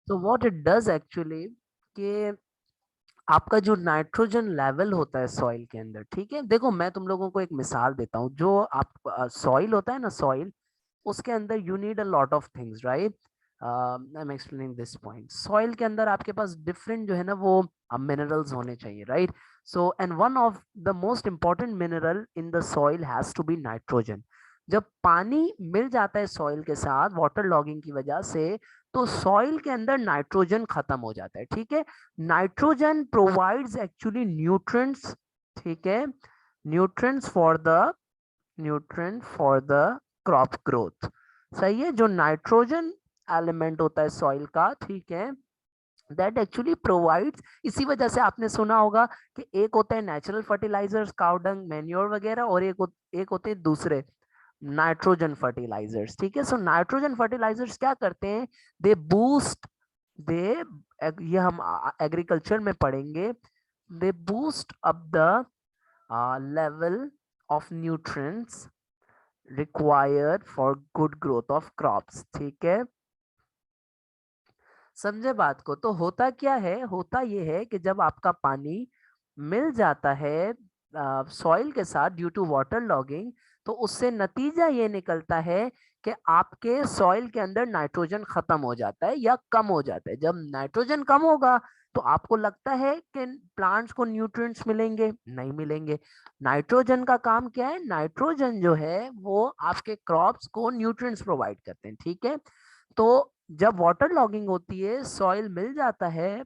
तो what it does actually कि आपका जो नाइट्रोजन लेवल होता है सॉइल के अंदर, ठीक है, देखो मैं तुम लोगों को एक मिसाल देता हूँ। जो आप सॉइल होता है ना, सॉइल, उसके अंदर you need a lot of things, right. I am explaining this point. Soil के अंदर आपके पास डिफरेंट जो है ना वो मिनरल्स होने चाहिए, right. So and one of the most important mineral in the soil has to be nitrogen. जब पानी मिल जाता है सॉइल के साथ वाटर लॉगिंग की वजह से, तो सॉइल के अंदर नाइट्रोजन खत्म हो जाता है, ठीक है। नाइट्रोजन प्रोवाइड्स एक्चुअली न्यूट्रिएंट्स, ठीक है, nutrients for the crop growth. सही है। जो नाइट्रोजन एलिमेंट होता है सॉइल का, ठीक है, दैट एक्चुअली प्रोवाइड्स, इसी वजह से आपने सुना होगा कि एक होता है natural fertilizers, cow dung, manure वगैरह, और एक होते हैं दूसरे नाइट्रोजन फर्टिलाइजर्स, ठीक है। सो नाइट्रोजन फर्टिलाइजर्स क्या करते हैं, दे बूस्ट, दे, ये हम एग्रीकल्चर में पढ़ेंगे, they boost up the level of nutrients required for good growth of crops, ठीक है। समझे बात को। तो होता क्या है, होता ये है कि जब आपका पानी मिल जाता है सॉइल के साथ ड्यू टू वाटर लॉगिंग, तो उससे नतीजा ये निकलता है कि आपके सॉइल के अंदर नाइट्रोजन खत्म हो जाता है या कम हो जाता है। जब नाइट्रोजन कम होगा तो आपको लगता है कि प्लांट्स को न्यूट्रिएंट्स मिलेंगे, नहीं मिलेंगे। नाइट्रोजन का काम क्या है, नाइट्रोजन जो है वो आपके क्रॉप्स को न्यूट्रिएंट्स प्रोवाइड करते हैं, ठीक है। तो जब वाटर लॉगिंग होती है, सॉइल मिल जाता है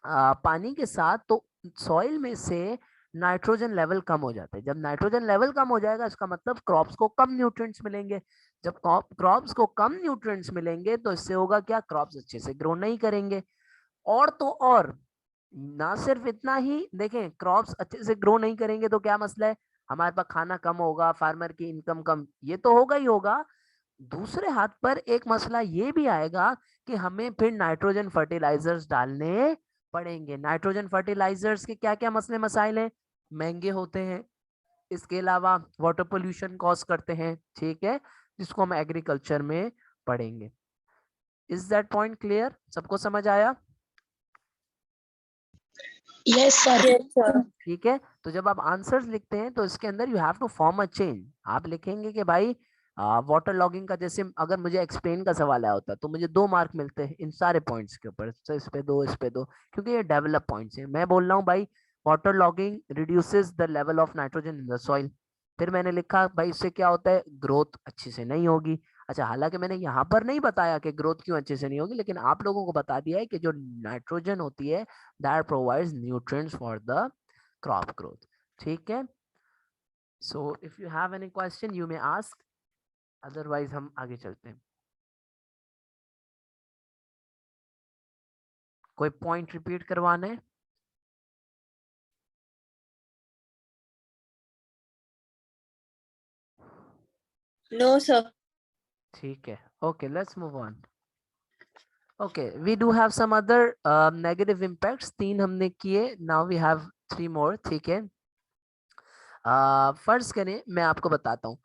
पानी के साथ, तो सॉइल में से नाइट्रोजन लेवल कम हो जाता है। जब नाइट्रोजन लेवल कम हो जाएगा, इसका मतलब क्रॉप्स को कम न्यूट्रिएंट्स मिलेंगे। जब क्रॉप्स को कम न्यूट्रिएंट्स मिलेंगे तो इससे होगा क्या, क्रॉप्स अच्छे से ग्रो नहीं करेंगे। और तो और, ना सिर्फ इतना ही, देखें, क्रॉप्स अच्छे से ग्रो नहीं करेंगे तो क्या मसला है, हमारे पास खाना कम होगा, फार्मर की इनकम कम, ये तो होगा ही होगा। दूसरे हाथ पर एक मसला ये भी आएगा कि हमें फिर नाइट्रोजन फर्टिलाइजर्स डालने पड़ेंगे। नाइट्रोजन फर्टिलाइजर्स के क्या क्या मसले मसाइल हैं, महंगे होते हैं, इसके अलावा वाटर पोल्यूशन कॉज करते हैं, ठीक है, जिसको हम एग्रीकल्चर में पढ़ेंगे। इज दैट पॉइंट क्लियर, सबको समझ आया? Yes sir. Yes, sir. ठीक है। तो जब आप आंसर्स लिखते हैं तो इसके अंदर you have to form a chain. आप लिखेंगे कि भाई वाटर लॉगिंग का, जैसे अगर मुझे एक्सप्लेन का सवाल आया होता तो मुझे 2 मार्क मिलते हैं इन सारे पॉइंट्स के ऊपर, तो इस पे 2, इस पे 2, क्योंकि ये डेवलप पॉइंट्स हैं। मैं बोल रहा हूँ भाई water logging reduces the level of nitrogen in the soil, फिर मैंने लिखा भाई इससे क्या होता है, ग्रोथ अच्छी से नहीं होगी। अच्छा, हालांकि मैंने यहाँ पर नहीं बताया कि ग्रोथ क्यों अच्छे से नहीं होगी, लेकिन आप लोगों को बता दिया है कि जो नाइट्रोजन होती है that provides nutrients for the crop growth, ठीक है। So if you have any question you may ask, otherwise हम आगे चलते हैं। कोई पॉइंट रिपीट करवाना है? No, sir. ठीक है, okay, let's move on. Okay, we do have some other negative impacts. 3 हमने किए, नाउ वी हैव 3 मोर, ठीक है। फर्ज करें, मैं आपको बताता हूँ,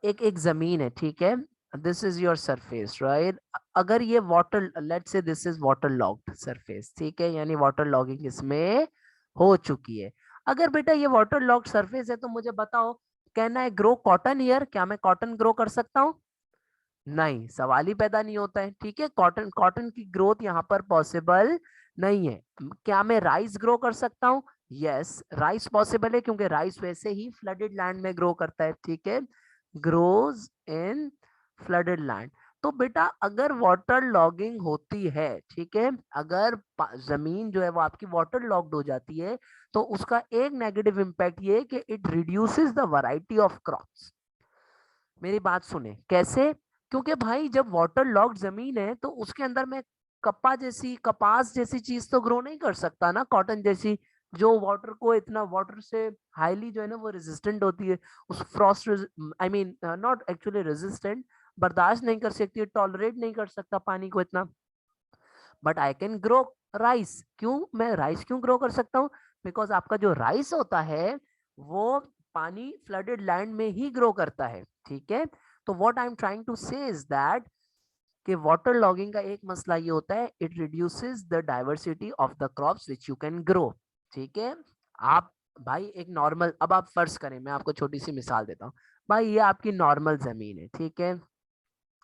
एक जमीन है, ठीक है, this is your surface, right. अगर ये water, let's say this is water logged surface, ठीक है, यानी वाटर लॉगिंग इसमें हो चुकी है। अगर बेटा ये वाटर लॉग्ड सरफेस है तो मुझे बताओ, can I grow cotton here, क्या मैं कॉटन ग्रो कर सकता हूँ? नहीं, सवाल ही पैदा नहीं होता है, ठीक है। कॉटन कॉटन की ग्रोथ यहाँ पर पॉसिबल नहीं है। क्या मैं राइस ग्रो कर सकता हूँ? यस, राइस पॉसिबल है, क्योंकि राइस वैसे ही फ्लडेड लैंड में ग्रो करता है, ठीक है, ग्रोज इन फ्लडेड लैंड। तो बेटा अगर वाटर लॉगिंग होती है, ठीक है, अगर जमीन जो है वो आपकी वाटर लॉग्ड हो जाती है, तो उसका एक नेगेटिव इंपैक्ट ये है कि it reduces the variety of crops. मेरी बात सुने, कैसे? क्योंकि भाई जब वाटर लॉक्ड जमीन है तो उसके अंदर मैं कपास जैसी चीज तो ग्रो नहीं कर सकता ना, कॉटन जैसी, जो वाटर को इतना, वाटर से हाईली जो है ना वो रेजिस्टेंट होती है, उस Frost, I mean not actually resistant, बर्दाश्त नहीं कर सकती है, टॉलरेट नहीं कर सकता पानी को इतना। But I can grow rice. क्यों मैं राइस क्यों ग्रो कर सकता हूँ? बिकॉज आपका जो राइस होता है वो पानी फ्लडेड लैंड में ही ग्रो करता है, ठीक है। तो what I am trying to say is that कि वाटर लॉगिंग का एक मसला ये होता है, it reduces the diversity of the crops which you can grow. ठीक है, आप भाई एक नॉर्मल, अब आप फर्ज करें, मैं आपको छोटी सी मिसाल देता हूँ। भाई ये आपकी नॉर्मल जमीन है, ठीक है,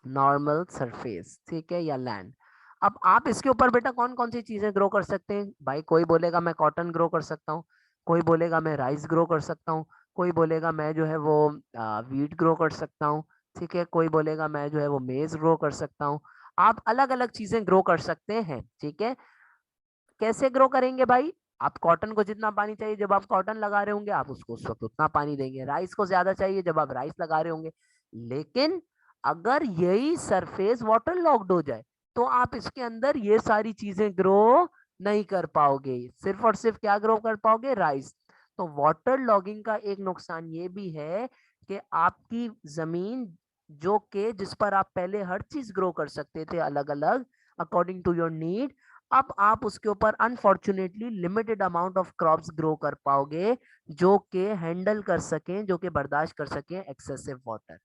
नॉर्मल सरफेस, ठीक है, या लैंड। अब आप इसके ऊपर बेटा कौन कौन सी चीजें ग्रो कर सकते हैं? भाई कोई बोलेगा मैं कॉटन ग्रो कर सकता हूँ, कोई बोलेगा मैं राइस ग्रो कर सकता हूँ, कोई बोलेगा मैं जो है वो वीट ग्रो कर सकता हूँ, ठीक है, कोई बोलेगा मैं जो है वो मेज ग्रो कर सकता हूँ। आप अलग अलग चीजें ग्रो कर सकते हैं, ठीक है। कैसे ग्रो करेंगे भाई? आप कॉटन को जितना पानी चाहिए जब आप कॉटन लगा रहे होंगे, आप उसको उस वक्त उतना पानी देंगे। राइस को ज्यादा चाहिए जब आप राइस लगा रहे होंगे। लेकिन अगर यही सरफेस वाटर लॉक्ड हो जाए तो आप इसके अंदर ये सारी चीजें ग्रो नहीं कर पाओगे, सिर्फ और सिर्फ क्या ग्रो कर पाओगे? राइस। तो वाटर लॉगिंग का एक नुकसान ये भी है कि आपकी जमीन जो के जिस पर आप पहले हर चीज ग्रो कर सकते थे अलग अलग अकॉर्डिंग टू योर नीड, अब आप उसके ऊपर unfortunately limited amount of crops grow कर पाओगे जो कि हैंडल कर सकें, जो कि बर्दाश्त कर सकें एक्सेसिव वाटर।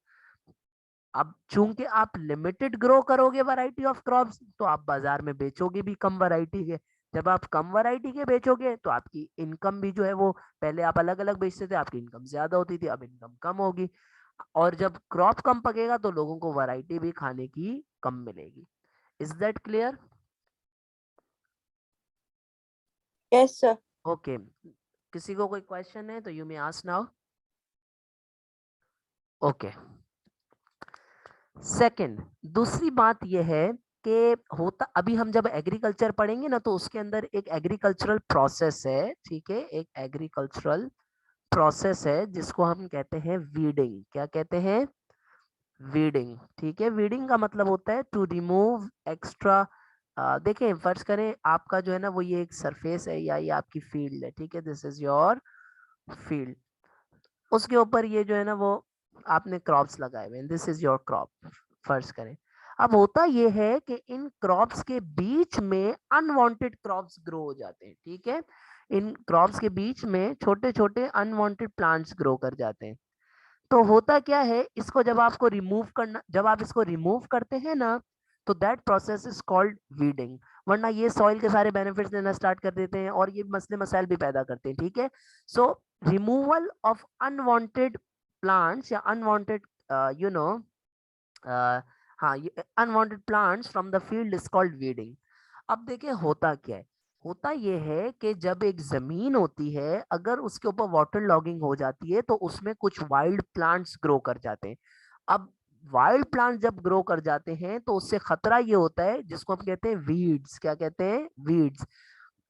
अब चूंकि आप लिमिटेड ग्रो करोगे वैरायटी ऑफ क्रॉप्स, तो आप बाजार में बेचोगे भी कम वैरायटी के। जब आप कम वैरायटी के बेचोगे तो आपकी इनकम भी जो है वो, पहले आप अलग अलग बेचते थे, आपकी इनकम ज्यादा होती थी, अब इनकम कम होगी। और जब क्रॉप कम पकेगा तो लोगों को वैरायटी भी खाने की कम मिलेगी। Is that clear? Yes, sir. Okay, किसी को कोई क्वेश्चन है तो you may ask now. Okay, second, दूसरी बात यह है कि होता, अभी हम जब एग्रीकल्चर पढ़ेंगे ना तो उसके अंदर एक एग्रीकल्चरल प्रोसेस है, ठीक है, एक एग्रीकल्चरल प्रोसेस है जिसको हम कहते हैं वीडिंग। क्या कहते हैं? वीडिंग, ठीक है। वीडिंग का मतलब होता है टू रिमूव एक्स्ट्रा। देखें, फर्ज करें आपका जो है ना वो ये एक सरफेस है या ये आपकी फील्ड है, ठीक है, दिस इज योर फील्ड। उसके ऊपर ये जो है ना वो आपने क्रॉप्स लगाए हुए हैं, दिस इज योर क्रॉप फर्ज करें। अब होता ये है कि इन क्रॉप्स के बीच में अनवांटेड क्रॉप्स ग्रो हो जाते हैं, ठीक है। इन क्रॉप्स के बीच में छोटे छोटे अनवांटेड प्लांट्स ग्रो कर जाते हैं। तो होता क्या है, इसको जब आपको रिमूव करना, जब आप इसको रिमूव करते हैं ना, तो that process is called weeding. वरना ये सॉइल के सारे बेनिफिट्स देना स्टार्ट कर देते हैं और ये मसले मसाइल भी पैदा करते हैं, ठीक है। सो रिमूवल ऑफ अनवांटेड प्लांट्स या अनवांटेड यू नो हाँ, ये unwanted plants from the field is called weeding. अब देखिए होता क्या है, होता ये है कि जब एक जमीन होती है अगर उसके ऊपर वाटर लॉगिंग हो जाती है तो उसमें कुछ वाइल्ड प्लांट्स ग्रो कर जाते हैं। अब वाइल्ड प्लांट जब ग्रो कर जाते हैं तो उससे खतरा ये होता है जिसको हम कहते हैं वीड्स। क्या कहते हैं? वीड्स।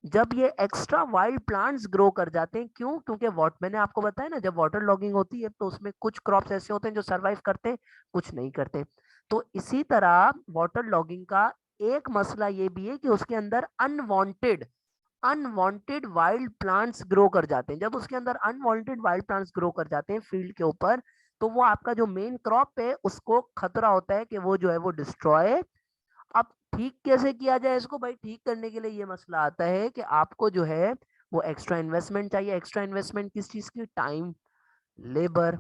जब ये एक्स्ट्रा वाइल्ड प्लांट्स ग्रो कर जाते हैं, क्यों? क्योंकि वॉट मैंने आपको बताया ना, जब वाटर लॉगिंग होती है तो उसमें कुछ क्रॉप्स ऐसे होते हैं जो सरवाइव करते हैं, कुछ नहीं करते। तो इसी तरह वाटर लॉगिंग का एक मसला ये भी है कि उसके अंदर unwanted unwanted wild plants grow कर जाते हैं। जब उसके अंदर अनवांटेड वाइल्ड प्लांट्स ग्रो कर जाते हैं फील्ड के ऊपर, तो वो आपका जो मेन क्रॉप है उसको खतरा होता है कि वो जो है वो डिस्ट्रॉय। अब ठीक कैसे किया जाए इसको? भाई ठीक करने के लिए ये मसला आता है कि आपको जो है वो एक्स्ट्रा इन्वेस्टमेंट चाहिए। एक्स्ट्रा इन्वेस्टमेंट किस चीज की? Time, labour.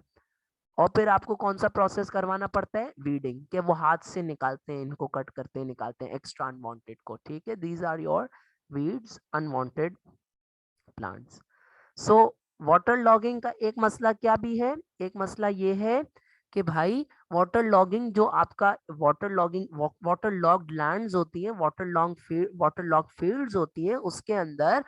और फिर आपको कौन सा प्रोसेस करवाना पड़ता है? वीडिंग, के वो हाथ से निकालते हैं, इनको कट करते हैं, निकालते हैं एक्स्ट्रा अनवांटेड को, ठीक है। These are your weeds, unwanted plants. So water logging का एक मसला क्या भी है? एक मसला ये है कि भाई वाटर लॉगिंग जो आपका वाटर लॉग्ड लैंड्स होती है, वाटर लॉग फील्ड्स होती है, उसके अंदर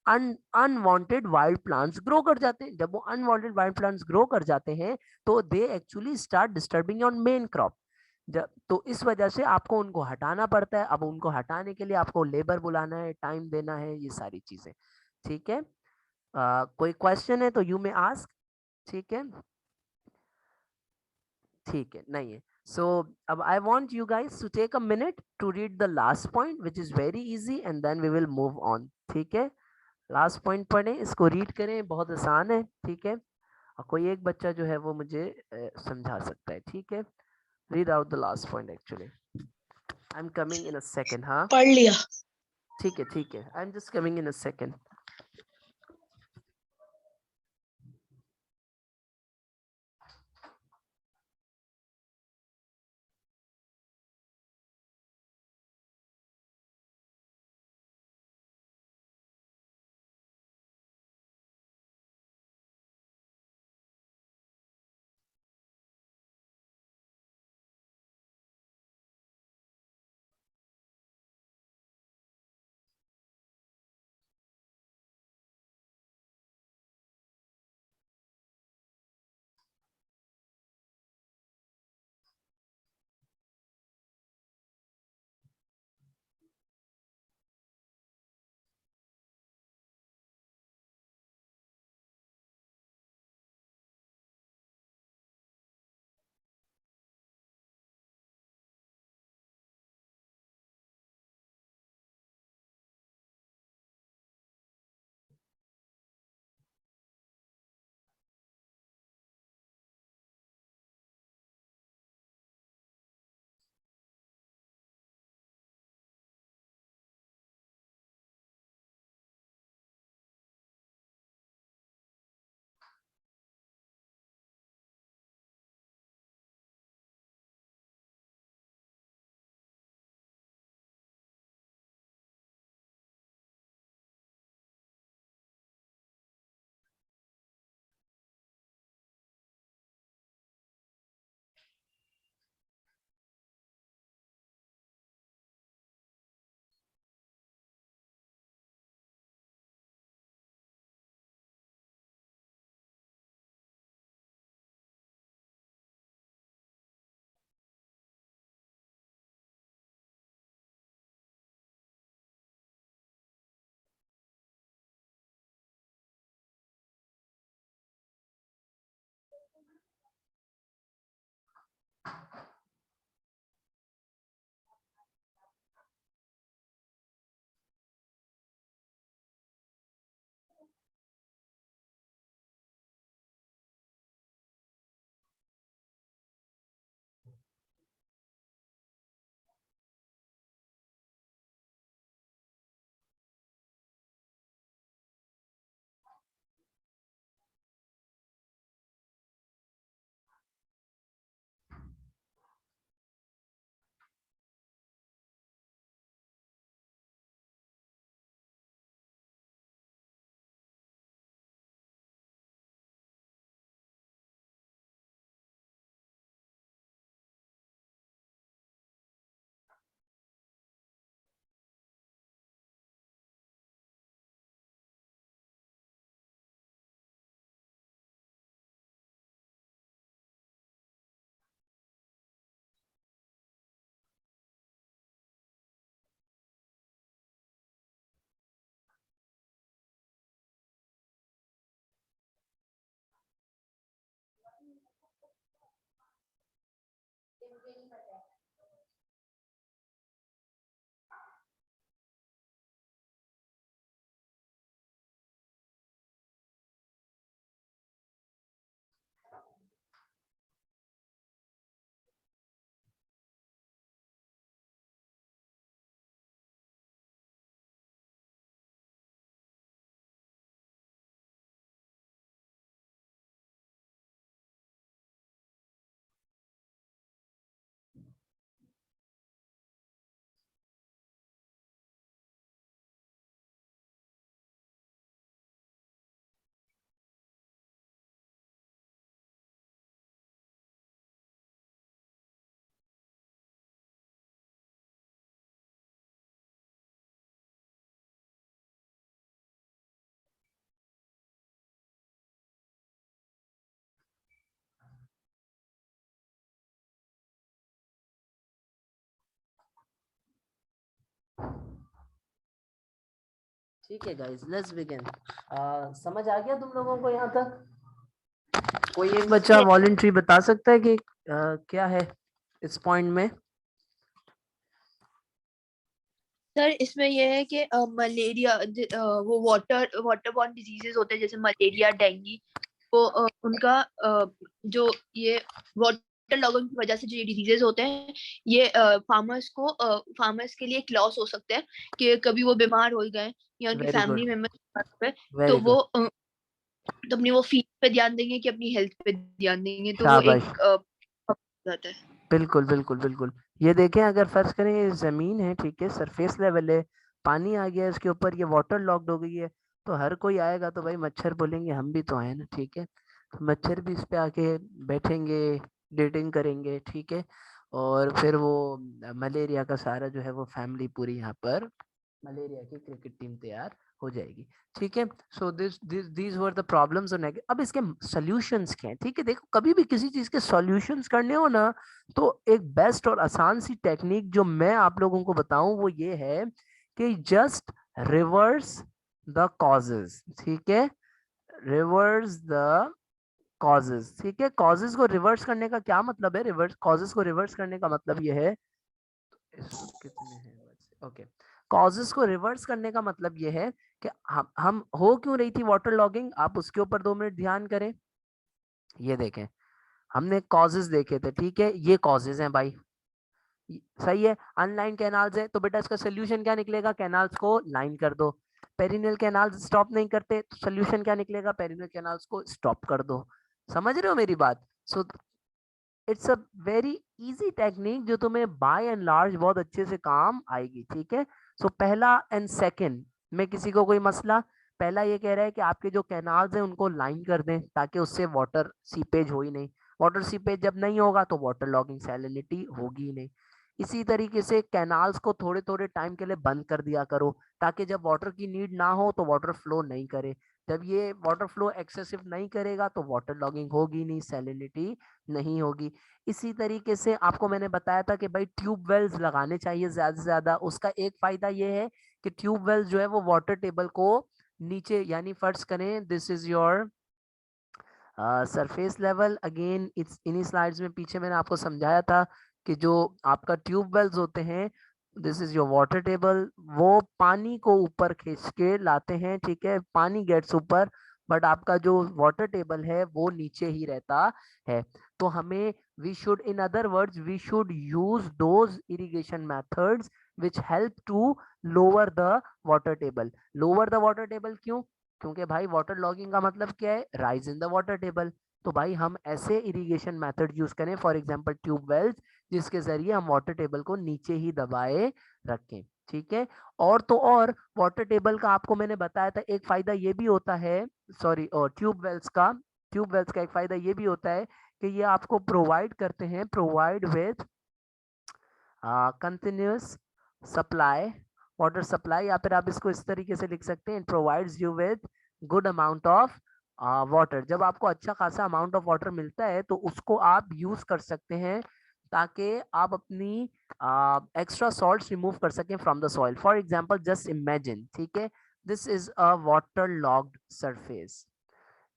अनवांटेड वाइल्ड प्लांट्स ग्रो कर जाते हैं। जब वो अनवांटेड वाइल्ड प्लांट्स ग्रो कर जाते हैं तो they actually start disturbing your main crop. जब तो इस वजह से आपको उनको हटाना पड़ता है। अब उनको हटाने के लिए आपको लेबर बुलाना है, टाइम देना है, ये सारी चीजें, ठीक है। कोई क्वेश्चन है तो यू में आस्क, ठीक है। ठीक है, नहीं है। सो अब I want you guys to take a minute to read the last point which is very easy and then we will move on, ठीक है। लास्ट पॉइंट पढ़ें, इसको रीड करें, बहुत आसान है, ठीक है। और कोई एक बच्चा जो है वो मुझे समझा सकता है, ठीक है। Read out the last point actually. I am coming in a second. हाँ, पढ़ लिया। ठीक है, ठीक है, I am just coming in a second. ठीक है गाइस, लेट्स बिगिन। समझ आ गया तुम लोगों को यहाँ तक? कोई एक बच्चा वॉलंटरी बता सकता है कि क्या है इस पॉइंट में? सर इसमें यह है कि मलेरिया वो वाटर बॉर्न डिजीजेस होते हैं, जैसे मलेरिया, डेंगू, वो उनका जो ये वाटर लॉगिंग की वजह से जो ये डिजीजेस होते हैं, ये फार्मर्स के लिए एक लॉस हो सकता है कि कभी वो बीमार हो गए या उनके वेरी फैमिली गुड, मेंबर्स बीमार हो गए, तो वेरी वो गुड, तो अपनी वो फीड पे ध्यान देंगे कि अपनी हेल्थ पे ध्यान देंगे, तो वो शाबाश। एक जाता है। बिल्कुल बिल्कुल बिल्कुल। ये देखें, अगर फर्ज करें ये जमीन है, ठीक है, सरफेस लेवल है, पानी आ गया है इसके ऊपर, ये वाटर लॉक्ड हो गई है, तो हर कोई आएगा तो भाई मच्छर बोलेंगे हम भी तो आए ना, ठीक है, तो मच्छर भी इस पे आके बैठेंगे, डेटिंग करेंगे, ठीक है, और फिर वो मलेरिया का सारा जो है वो फैमिली पूरी यहाँ पर मलेरिया की क्रिकेट टीम तैयार हो जाएगी, ठीक है। So these were the problems. अब इसके सॉल्यूशंस क्या हैं, ठीक है। देखो, कभी भी किसी चीज के सॉल्यूशंस करने हो ना, तो एक बेस्ट और आसान सी टेक्निक जो मैं आप लोगों को बताऊं वो ये है कि जस्ट रिवर्स द कॉजेस, ठीक है, रिवर्स द कॉजेस, ठीक है। कॉजेस को रिवर्स करने का क्या मतलब है? रिवर्स कॉजेस को रिवर्स करने का मतलब ये है, इसमें कितने हैं? ओके, कॉजेस को रिवर्स करने का मतलब ये है कि हम हो क्यों रही थी वाटर लॉगिंग, आप उसके ऊपर 2 मिनट ध्यान करें। ये देखें, हमने कॉजेस देखे थे, ठीक है, ये कॉजेस हैं भाई, सही है। अनलाइन कैनाल्स है, तो बेटा इसका सोल्यूशन क्या निकलेगा? कैनाल्स को लाइन कर दो। पेरिनियल कैनाल्स स्टॉप नहीं करते, तो सोल्यूशन क्या निकलेगा? पेरिनियल कैनाल्स को स्टॉप कर दो। समझ रहे हो मेरी बात? So it's a very easy technique जो तुम्हें बाय एंड लार्ज बहुत अच्छे से काम आएगी, ठीक है। सो पहला एंड सेकंड में किसी को कोई मसला? पहला ये कह रहा है कि आपके जो कैनाल्स हैं उनको लाइन कर दें ताकि उससे वाटर सीपेज हो ही नहीं। वाटर सीपेज जब नहीं होगा तो वाटर लॉगिंग सैलिनिटी होगी ही नहीं। इसी तरीके से कैनाल्स को थोड़े थोड़े टाइम के लिए बंद कर दिया करो ताकि जब वाटर की नीड ना हो तो वाटर फ्लो नहीं करे। जब ये वाटर फ्लो एक्सेसिव नहीं करेगा तो वाटर लॉगिंग होगी नहीं, सैलिनिटी नहीं होगी। इसी तरीके से आपको मैंने बताया था कि भाई ट्यूब वेल्स लगाने चाहिए ज्यादा से ज्यादा। उसका एक फायदा ये है कि ट्यूब वेल्स जो है वो वाटर टेबल को नीचे, यानी फर्ज करें this is your surface level, again it's इन्हीं स्लाइड्स में पीछे मैंने आपको समझाया था कि जो आपका ट्यूब वेल्स होते हैं, this is your water table, वो पानी को ऊपर खींच के लाते हैं, ठीक है, पानी गेट्स ऊपर, बट आपका जो वाटर टेबल है वो नीचे ही रहता है। तो हमें we should, in other words, we should use those irrigation methods which help to lower the water table. Lower the water table क्यों? क्योंकि भाई वाटर लॉगिंग का मतलब क्या है? Rise in the water table. तो भाई हम ऐसे इरिगेशन मेथड यूज करें, फॉर एग्जांपल ट्यूब वेल्स, जिसके जरिए हम वाटर टेबल को नीचे ही दबाए रखें, ठीक है। और तो और वाटर टेबल का आपको मैंने बताया था एक फायदा ये भी होता है, सॉरी, और ट्यूब वेल्स का एक फायदा ये भी होता है कि ये आपको प्रोवाइड करते हैं, provide with continuous supply, water supply, या फिर आप इसको इस तरीके से लिख सकते हैं, provides you with good amount of water. जब आपको अच्छा खासा अमाउंट ऑफ वाटर मिलता है तो उसको आप यूज कर सकते हैं ताकि आप अपनी एक्स्ट्रा सॉल्ट रिमूव कर सकें from the soil. For example just imagine, ठीक है, this is a water locked surface.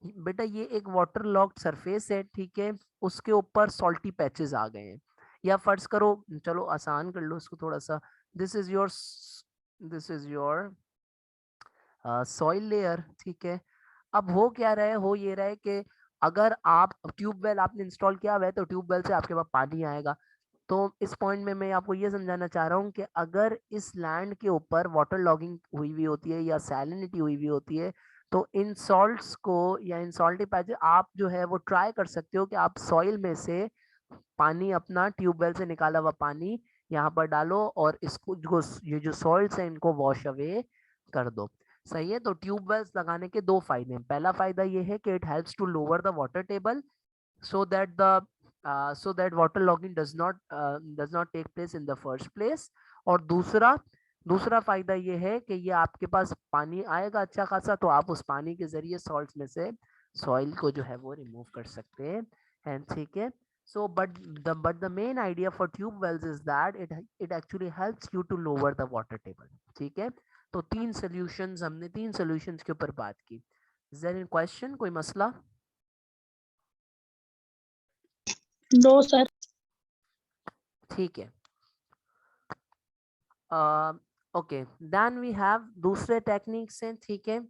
बेटा ये एक वाटर लॉक्ड सरफेस है, ठीक है, उसके ऊपर सॉल्टी पैचेस आ गए हैं, या फर्ज करो, चलो आसान कर लो इसको थोड़ा सा, this is your soil layer, ठीक है। अब हो क्या रहा है? हो ये रहा है कि अगर आप ट्यूबवेल आपने इंस्टॉल किया हुआ है तो ट्यूबवेल से आपके पास पानी आएगा। तो इस पॉइंट में मैं आपको ये समझाना चाह रहा हूँ कि अगर इस लैंड के ऊपर वाटर लॉगिंग हुई हुई होती है या सैलिनिटी हुई हुई होती है, तो इन सॉल्ट्स को या इन सॉल्टी पैचेस आप जो है वो ट्राई कर सकते हो कि आप सॉइल में से पानी, अपना ट्यूबवेल से निकाला हुआ पानी यहाँ पर डालो और इसको जो ये जो सॉल्ट्स हैं इनको वॉश अवे कर दो। सही है। तो ट्यूबवेल्स लगाने के दो फायदे हैं। पहला फायदा ये है कि it helps to lower the water table so that the so that water logging does not take place in the first place। और दूसरा दूसरा फायदा ये है कि ये आपके पास पानी आएगा अच्छा खासा, तो आप उस पानी के जरिए सॉल्ट्स में से सॉइल को जो है वो रिमूव कर सकते हैं, ठीक है। so but the main idea for tube wells is that it actually helps you to lower the water table, ठीक है। तो 3 सॉल्यूशंस, हमने 3 सॉल्यूशंस के ऊपर बात की. इज देयर एनी क्वेश्चन, कोई मसला? No sir. ठीक है. ओके, देन वी हैव दूसरे टेक्निक्स हैं. ठीक है,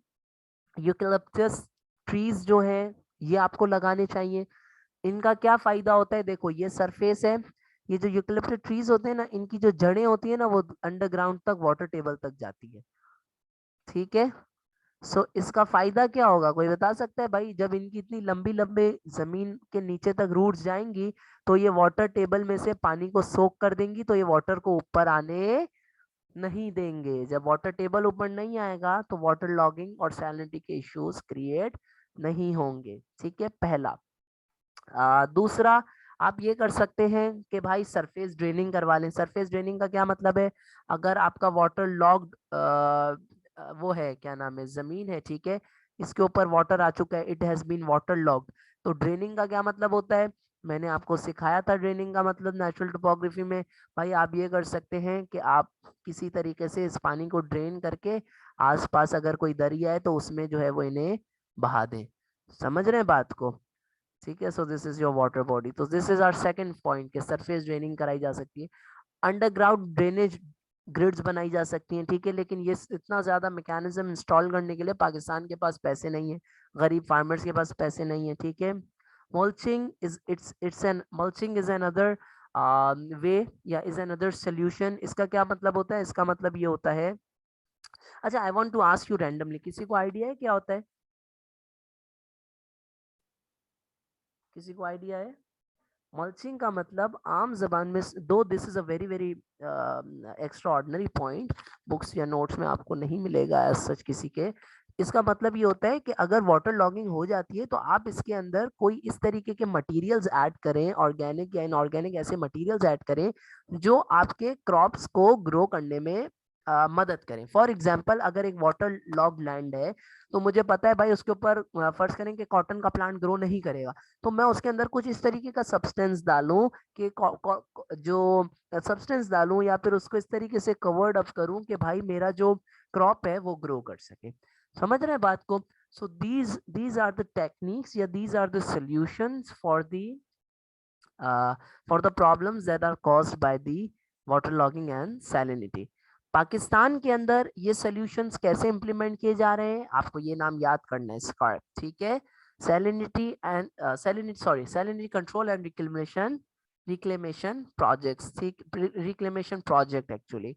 यूकेलिप्टस ट्रीज जो है ये आपको लगाने चाहिए. इनका क्या फायदा होता है, देखो ये सरफेस है, ये जो यूकेलिप्टस ट्रीज होते हैं ना, इनकी जो जड़ें होती है ना वो अंडरग्राउंड तक, वाटर टेबल तक जाती है. ठीक है, सो इसका फायदा क्या होगा, कोई बता सकता है भाई? जब इनकी इतनी लंबी लंबे जमीन के नीचे तक रूट्स जाएंगी तो ये वाटर टेबल में से पानी को सोक कर देंगी, तो ये वाटर को ऊपर आने नहीं देंगे. जब वाटर टेबल ऊपर नहीं आएगा तो वाटर लॉगिंग और सैलिनिटी के इश्यूज क्रिएट नहीं होंगे. ठीक है, पहला. दूसरा, आप ये कर सकते हैं कि भाई सरफेस ड्रेनिंग करवा लें. सरफेस ड्रेनिंग का क्या मतलब है, अगर आपका वाटर लॉग्ड वो है, क्या नाम है, जमीन है, ठीक है, इसके ऊपर वाटर आ चुका है, it has been water logged, तो ड्रेनिंग का क्या मतलब होता है, मैंने आपको सिखाया था ड्रेनिंग का मतलब नेचुरल टोपोग्राफी में. भाई आप ये कर सकते हैं कि आप किसी तरीके से इस पानी को ड्रेन करके आसपास अगर कोई दरिया है तो उसमें जो है वो इन्हें बहा दें. समझ रहे हैं बात को? ठीक है, so this is your water body. तो this is our second point कि सरफेस ड्रेनिंग कराई जा सकती है. अंडरग्राउंड ड्रेनेज ग्रिड्स बनाई जा सकती हैं. ठीक है, लेकिन ये इतना ज्यादा मैकेनिज्म इंस्टॉल करने के लिए पाकिस्तान के पास पैसे नहीं है, गरीब फार्मर्स के पास पैसे नहीं है. ठीक है, mulching is mulching is another way या is another solution. इसका क्या मतलब होता है, इसका मतलब ये होता है, अच्छा I want to ask you randomly, किसी को आइडिया है क्या होता है, किसी को आइडिया है? मल्चिंग का मतलब आम जबान में, दो this is a very very extra ordinary point, books या नोट्स में आपको नहीं मिलेगा एज सच किसी के. इसका मतलब ये होता है कि अगर वाटर लॉगिंग हो जाती है तो आप इसके अंदर कोई इस तरीके के मटेरियल्स ऐड करें, ऑर्गेनिक या इनऑर्गेनिक ऐसे मटेरियल्स ऐड करें जो आपके क्रॉप्स को ग्रो करने में मदद करें. फॉर एग्जाम्पल, अगर एक वाटर लॉग लैंड है तो मुझे पता है भाई उसके ऊपर फर्ज करें कि कॉटन का प्लांट ग्रो नहीं करेगा, तो मैं उसके अंदर कुछ इस तरीके का सब्सटेंस डालूं कि जो सब्सटेंस डालूं या फिर उसको इस तरीके से कवर्ड अप करूं कि भाई मेरा जो क्रॉप है वो ग्रो कर सके. समझ रहे हैं बात को? So these are the techniques या these are the solutions for the problems that are caused by the waterlogging and salinity. Pakistan के अंदर ये सॉल्यूशंस कैसे इंप्लीमेंट किए जा रहे हैं, आपको ये नाम याद करना है, स्कार्प. ठीक है, salinity and salinity control and reclamation projects. ठीक, रिक्लेमेशन प्रोजेक्ट एक्चुअली.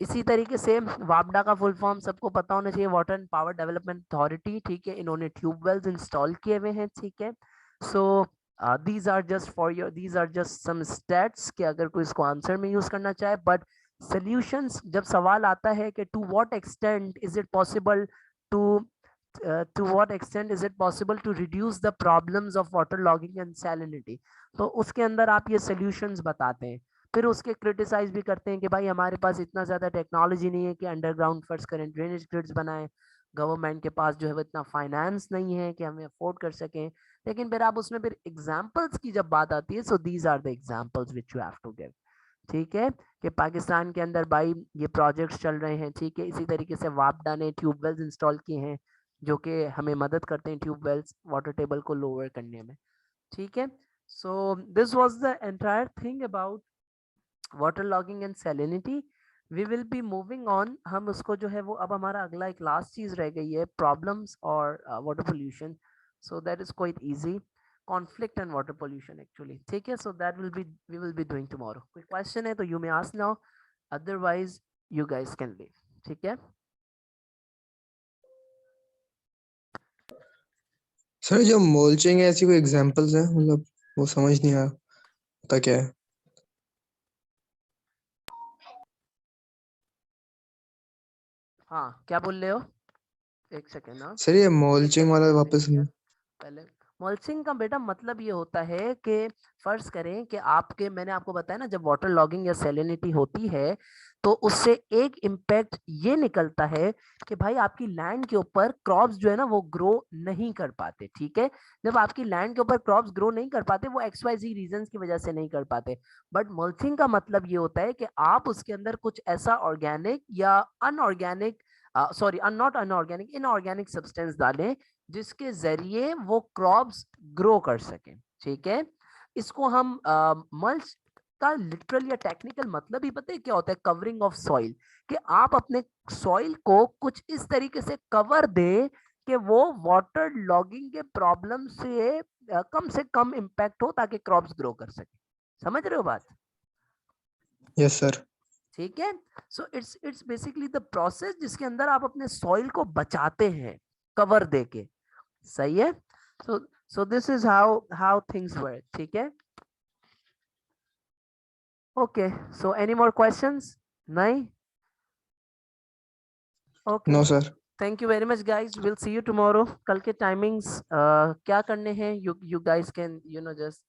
इसी तरीके से वापडा का फुल फॉर्म सबको पता होना चाहिए, water and power development authority. ठीक है, इन्होंने ट्यूबवेल्स इंस्टॉल किए हुए हैं. ठीक है, सो these are just some stats कि अगर कोई इसको आंसर में यूज करना चाहे, बट solutions जब सवाल आता है कि to what extent is it possible to reduce the problems of water logging and salinity, तो उसके अंदर आप ये solutions बताते हैं. फिर उसके क्रिटिसाइज भी करते हैं कि भाई हमारे पास इतना ज्यादा टेक्नोलॉजी नहीं है कि अंडरग्राउंड फर्स्ट करें, ड्रेनेज ग्रिड्स बनाएं, गवर्नमेंट के पास जो है वो इतना फाइनेंस नहीं है कि हमें अफोर्ड कर सकें. लेकिन फिर आप उसमें फिर एग्जाम्पल्स की जब बात आती है, so these are the examples which you have to give. ठीक है, कि पाकिस्तान के अंदर भाई ये प्रोजेक्ट्स चल रहे हैं. ठीक है, इसी तरीके से वापडा ने ट्यूबवेल्स इंस्टॉल किए हैं जो कि हमें मदद करते हैं ट्यूबवेल्स वाटर टेबल को लोअर करने में. ठीक है, so this was the entire thing about water logging and salinity. We will be moving on. हम उसको जो है वो, अब हमारा अगला एक लास्ट चीज रह गई है, प्रॉब्लम्स और water pollution. So that is quite easy, conflict and water pollution actually. ठीक है, so that we will be doing tomorrow. कोई क्वेश्चन है तो you may ask now, otherwise you guys can leave. ठीक है, सर जो मोल्चिंग है ऐसी कोई एग्जांपल्स है, मतलब वो समझ नहीं आया होता क्या है. हाँ क्या बोल रहे हो, एक सेकेंड ना. सर ये एक मोल्चिंग सेकेंड वाला मैंने वापस लिख लिया पहले. मल्चिंग का बेटा मतलब ये होता है कि फर्ज करें कि आपके, मैंने आपको बताया ना, जब वाटर लॉगिंग या सैलिनिटी होती है तो उससे एक इम्पैक्ट ये निकलता है कि भाई आपकी लैंड के ऊपर क्रॉप्स जो है ना वो ग्रो नहीं कर पाते। ठीक है, जब आपकी लैंड के ऊपर क्रॉप्स ग्रो नहीं कर पाते, वो XYZ रीजंस की वजह से नहीं कर पाते। बट मल्चिंग का मतलब ये होता है कि आप उसके अंदर कुछ ऐसा ऑर्गेनिक या unorganic, sorry not unorganic, inorganic substance डालें जिसके जरिए वो क्रॉप्स ग्रो कर सकें। ठीक है, इसको हम मल्च का लिटरल या टेक्निकल मतलब ही पता है क्या होता है? कवरिंग ऑफ सॉइल, कि आप अपने सॉइल को कुछ इस तरीके से कवर दे कि वो वाटर लॉगिंग के प्रॉब्लम से कम कम इम्पैक्ट हो ताकि क्रॉप्स ग्रो कर सके। समझ रहे हो बात? Yes sir. ठीक है, so it's basically the process जिसके अंदर आप अपने सॉइल को बचाते हैं कवर देके। सही है? So this is how things work. ठीक है, okay, so any more questions? नहीं? Okay, no sir. Thank you very much guys, will see you tomorrow. कल के टाइमिंग्स क्या करने हैं, यू गाइस कैन जस्ट